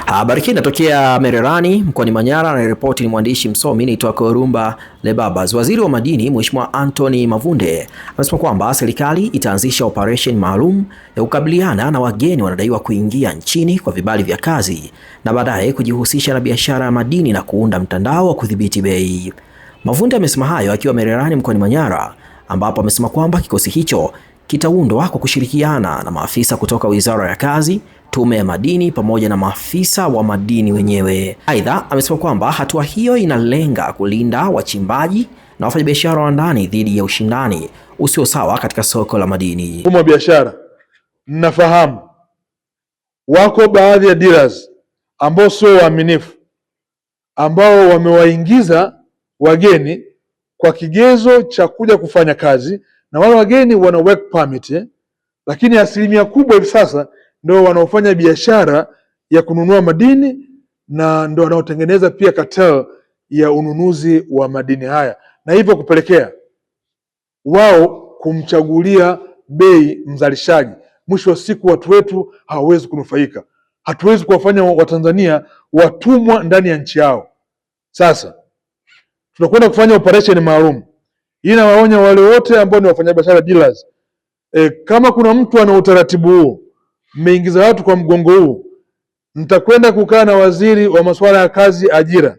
Habari hii inatokea Mererani mkoani Manyara na ripoti ni mwandishi msomi naitwa Korumba Lebabas. Waziri wa Madini Mheshimiwa Anthony Mavunde amesema kwamba serikali itaanzisha operation maalum ya kukabiliana na wageni wanadaiwa kuingia nchini kwa vibali vya kazi na baadaye kujihusisha na biashara ya madini na kuunda mtandao wa kudhibiti bei. Mavunde amesema hayo akiwa Mererani mkoani Manyara, ambapo amesema kwamba kikosi hicho kitaundwa kwa kushirikiana na maafisa kutoka Wizara ya Kazi, Tume ya Madini pamoja na maafisa wa madini wenyewe. Aidha, amesema kwamba hatua hiyo inalenga kulinda wachimbaji na wafanyabiashara wa ndani dhidi ya ushindani usio sawa katika soko la madini. Mfumo wa biashara, mnafahamu wako baadhi ya dealers ambao sio waaminifu, ambao wamewaingiza wageni kwa kigezo cha kuja kufanya kazi, na wale wageni wana work permit, lakini asilimia kubwa hivi sasa ndio wanaofanya biashara ya kununua madini na ndio wanaotengeneza pia cartel ya ununuzi wa madini haya, na hivyo kupelekea wao kumchagulia bei mzalishaji. Mwisho wa siku watu wetu hawawezi kunufaika. Hatuwezi kuwafanya Watanzania watumwa ndani ya nchi yao. Sasa tunakwenda kufanya operation maalum. Hii inawaonya wale wote ambao ni wafanyabiashara dealers. Kama kuna mtu ana utaratibu huu, mmeingiza watu kwa mgongo huu, nitakwenda kukaa na waziri wa masuala ya kazi, ajira,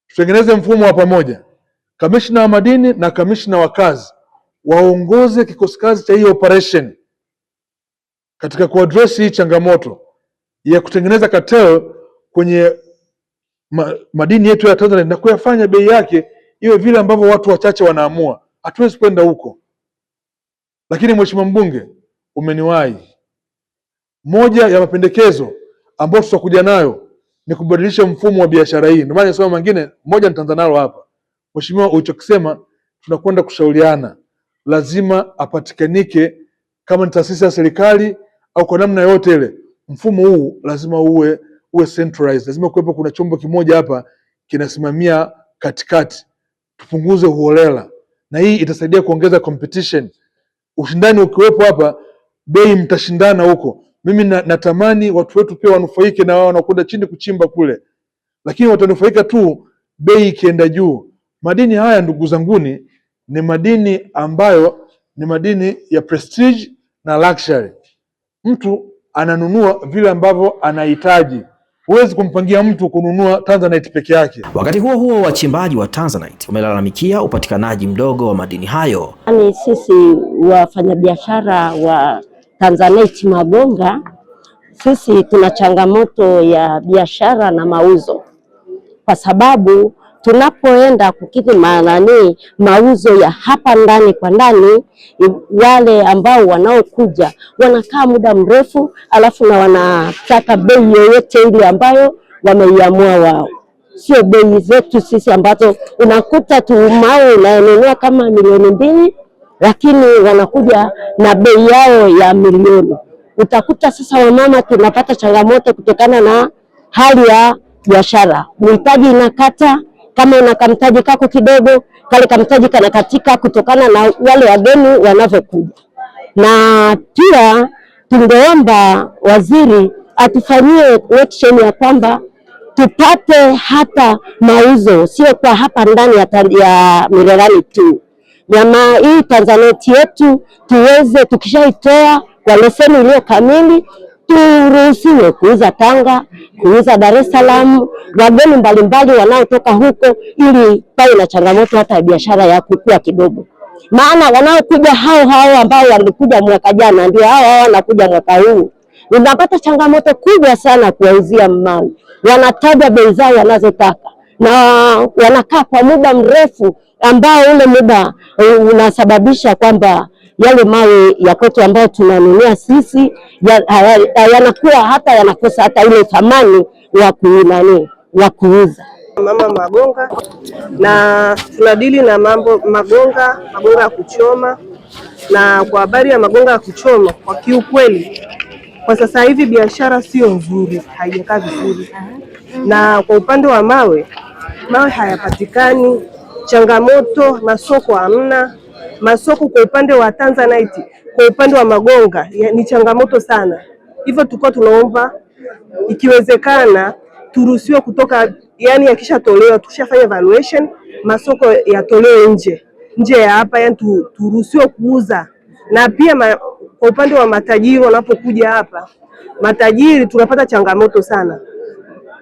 tutengeneze mfumo wa pamoja, kamishna wa madini na kamishna wa kazi waongoze kikosi kazi cha hii operation katika kuaddress hii changamoto ya kutengeneza cartel kwenye madini yetu ya Tanzania na kuyafanya bei yake iwe vile ambavyo watu wachache wanaamua. Hatuwezi kwenda huko. Lakini Mheshimiwa Mbunge, umeniwahi. Moja ya mapendekezo ambayo tutakuja nayo ni kubadilisha mfumo wa biashara hii. Ndio maana nasema mengine moja nitaanza nalo hapa. Mheshimiwa, ulichokisema tunakwenda kushauriana. Lazima apatikanike, kama ni taasisi ya serikali au kwa namna yote ile, mfumo huu lazima uwe centralized. Lazima kuwepo kuna chombo kimoja hapa kinasimamia katikati. Tupunguze uholela. Na hii itasaidia kuongeza competition. Ushindani ukiwepo hapa, bei mtashindana huko. Mimi natamani watu wetu pia wanufaike, na wao wanakwenda chini kuchimba kule, lakini watanufaika tu bei ikienda juu. Madini haya ndugu zanguni ni madini ambayo ni madini ya prestige na luxury. Mtu ananunua vile ambavyo anahitaji. Huwezi kumpangia mtu kununua Tanzanite peke yake. Wakati huo huo, wachimbaji wa Tanzanite wamelalamikia upatikanaji mdogo wa madini hayo. Sisi wafanyabiashara wa Tanzanite Magonga, sisi tuna changamoto ya biashara na mauzo, kwa sababu tunapoenda kukidhi mauzo ya hapa ndani kwa ndani, wale ambao wanaokuja wanakaa muda mrefu, alafu na wanataka bei yoyote ile ambayo wameiamua wao, sio bei zetu sisi ambazo unakuta tu mawe unanunua kama milioni 2, lakini wanakuja na bei yao ya milioni. Utakuta sasa wamama tunapata changamoto kutokana na hali ya biashara. Mhitaji inakata, kama una kamtaji kako kidogo, kale kamtaji kanakatika kutokana na wale wageni wanavyokuja. Na pia tungeomba waziri atufanyie action ya kwamba tupate hata mauzo, sio kwa hapa ndani ya Mererani tu. Nyama hii Tanzanite yetu tuweze, tukishaitoa kwa leseni iliyo kamili, turuhusiwe kuuza Tanga, kuuza Dar es Salaam, wageni mbalimbali wanaotoka huko, ili pawe na changamoto hata ya biashara ya kukua kidogo. Maana wanaokuja hao ambao walikuja mwaka jana ndio hao wanakuja mwaka huu. Unapata changamoto kubwa sana kuwauzia mawe. Wanataja bei zao wanazotaka na wanakaa kwa muda mrefu, ambao ule muda unasababisha kwamba yale mawe ya kwetu ambayo tunanunua sisi yanakuwa hata yanakosa hata ile thamani wa kuuza. Mama Magonga, na tunadili na magonga ya kuchoma. Na kwa habari ya magonga ya kuchoma, kwa kiukweli kwa sasa hivi biashara sio nzuri, haijakaa vizuri. Na kwa upande wa mawe hayapatikani, changamoto, masoko hamna. Masoko kwa upande wa Tanzanite, kwa upande wa magonga ni changamoto sana. Hivyo tulikuwa tunaomba ikiwezekana turuhusiwe kutoka, yani yakishatolewa tushafanya evaluation, masoko yatolewe nje ya hapa, yani turuhusiwe kuuza. Na pia kwa upande wa matajiri wanapokuja hapa, matajiri tunapata changamoto sana.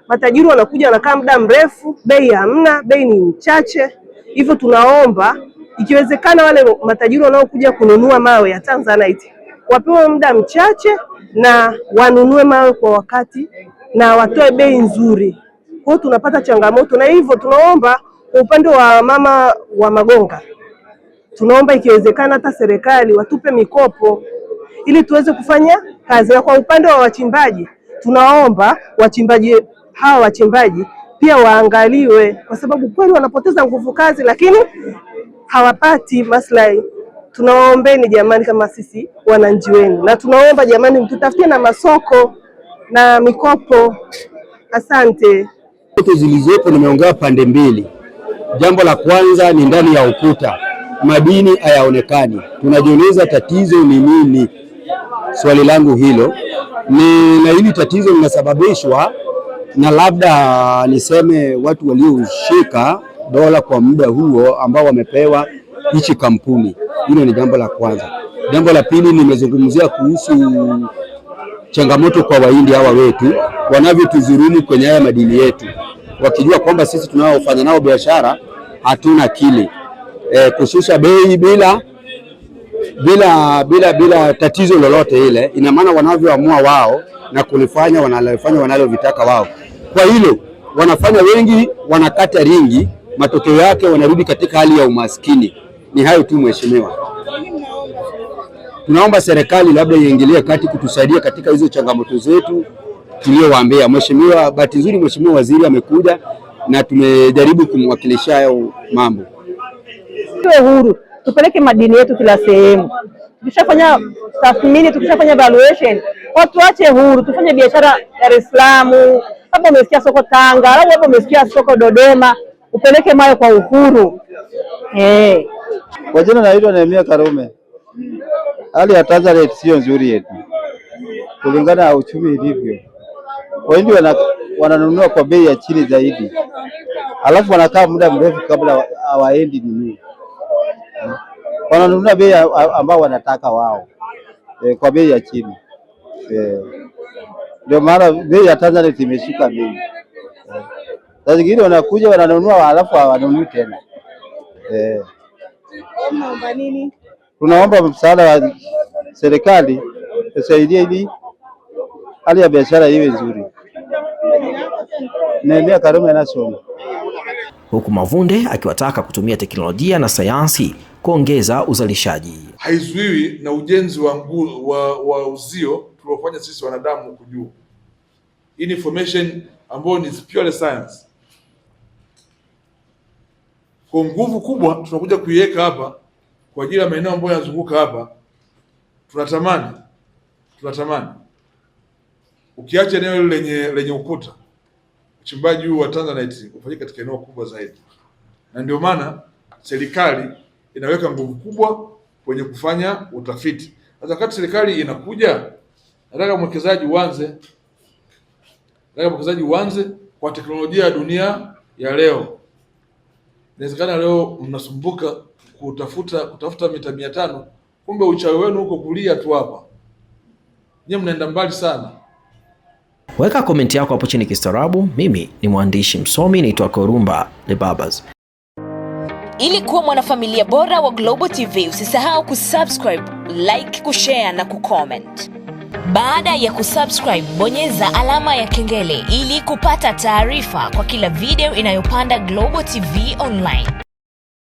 Matajiri wanakuja wanakaa muda mrefu, bei hamna, bei ni chache. Hivyo tunaomba ikiwezekana wale matajiri wanaokuja kununua mawe ya Tanzanite wapewe muda mchache na wanunue mawe kwa wakati na watoe bei nzuri. Kwa hiyo tunapata changamoto, na hivyo tunaomba kwa upande wa mama wa Magonga, tunaomba ikiwezekana hata serikali watupe mikopo ili tuweze kufanya kazi. Na kwa upande wa wachimbaji, tunaomba wachimbaji pia waangaliwe, kwa sababu kweli wanapoteza nguvu kazi lakini hawapati maslahi. Tunaombeni jamani, kama sisi wananchi wenu, na tunaomba jamani mtutafutie na masoko na mikopo. Asante. Zilizopo nimeongea pande mbili. Jambo la kwanza ni ndani ya ukuta madini hayaonekani. Tunajiuliza tatizo ni nini? Swali langu hilo ni, na hili tatizo linasababishwa na labda niseme watu walioshika dola kwa muda huo ambao wamepewa hichi kampuni. Hilo ni jambo la kwanza. Jambo la pili, nimezungumzia kuhusu changamoto kwa Wahindi hawa wetu wanavyotudhulumu kwenye haya madini yetu, wakijua kwamba sisi tunaofanya nao biashara hatuna kile kushusha bei bila tatizo lolote ile. Ina maana wanavyoamua wao na kulifanya wanalofanya wao. Kwa hilo wanafanya wengi, wanakata ringi, matokeo yake wanarudi katika hali ya umaskini. Ni hayo tu mheshimiwa. Tunaomba serikali labda iingilie kati kutusaidia katika hizo changamoto zetu tuliowaambia. Mheshimiwa, bahati nzuri mheshimiwa waziri amekuja na tumejaribu kumwakilisha hayo mambo. Tuwe huru, tupeleke madini yetu kila sehemu. Tukishafanya tathmini, tukishafanya evaluation, watu waache huru, tufanye biashara Dar es Salaam. Labda umesikia soko Tanga, labda umesikia soko Dodoma, upeleke mawe kwa uhuru. Kwa jina naitwa Nehemia Karume. Hali ya Tanzania sio nzuri yetu kulingana na uchumi ilivyo. Wahindi wananunua kwa bei ya chini zaidi, alafu wanakaa muda mrefu kabla hawaendi nini. Wananunua bei ambao wanataka wao kwa bei ya chini. Ndio maana bei ya Tanzania imeshuka bei. Sasa zingine wanakuja wananunua alafu hawanunui tena. Tunaomba nini? Tunaomba msaada wa serikali tusaidie ili hali ya biashara iwe nzuri. Nehemia Karume nasoma. Huku Mavunde akiwataka kutumia teknolojia na sayansi kuongeza uzalishaji. Haizuiwi na ujenzi wa uzio tuliofanya sisi wanadamu huku juu. Hii information ambayo ni pure science. Kwa nguvu kubwa tunakuja kuiweka hapa kwa ajili ya maeneo ambayo yanazunguka hapa. Tunatamani ukiacha eneo lenye ukuta, uchimbaji huu wa Tanzanite ufanyike katika eneo kubwa zaidi, na ndio maana serikali inaweka nguvu kubwa kwenye kufanya utafiti. Sasa wakati serikali inakuja, nataka mwekezaji uanze kwa teknolojia ya dunia ya leo. Inawezekana leo mnasumbuka kutafuta mita 500, kumbe uchawi wenu huko kulia tu hapa. Nyinyi mnaenda mbali sana. Weka komenti yako hapo chini kistaarabu. Mimi ni mwandishi msomi naitwa Korumba Lebabas. Ili kuwa mwanafamilia bora wa Global TV, usisahau kusubscribe, like, kushare na kucomment. Baada ya kusubscribe, bonyeza alama ya kengele ili kupata taarifa kwa kila video inayopanda Global TV Online.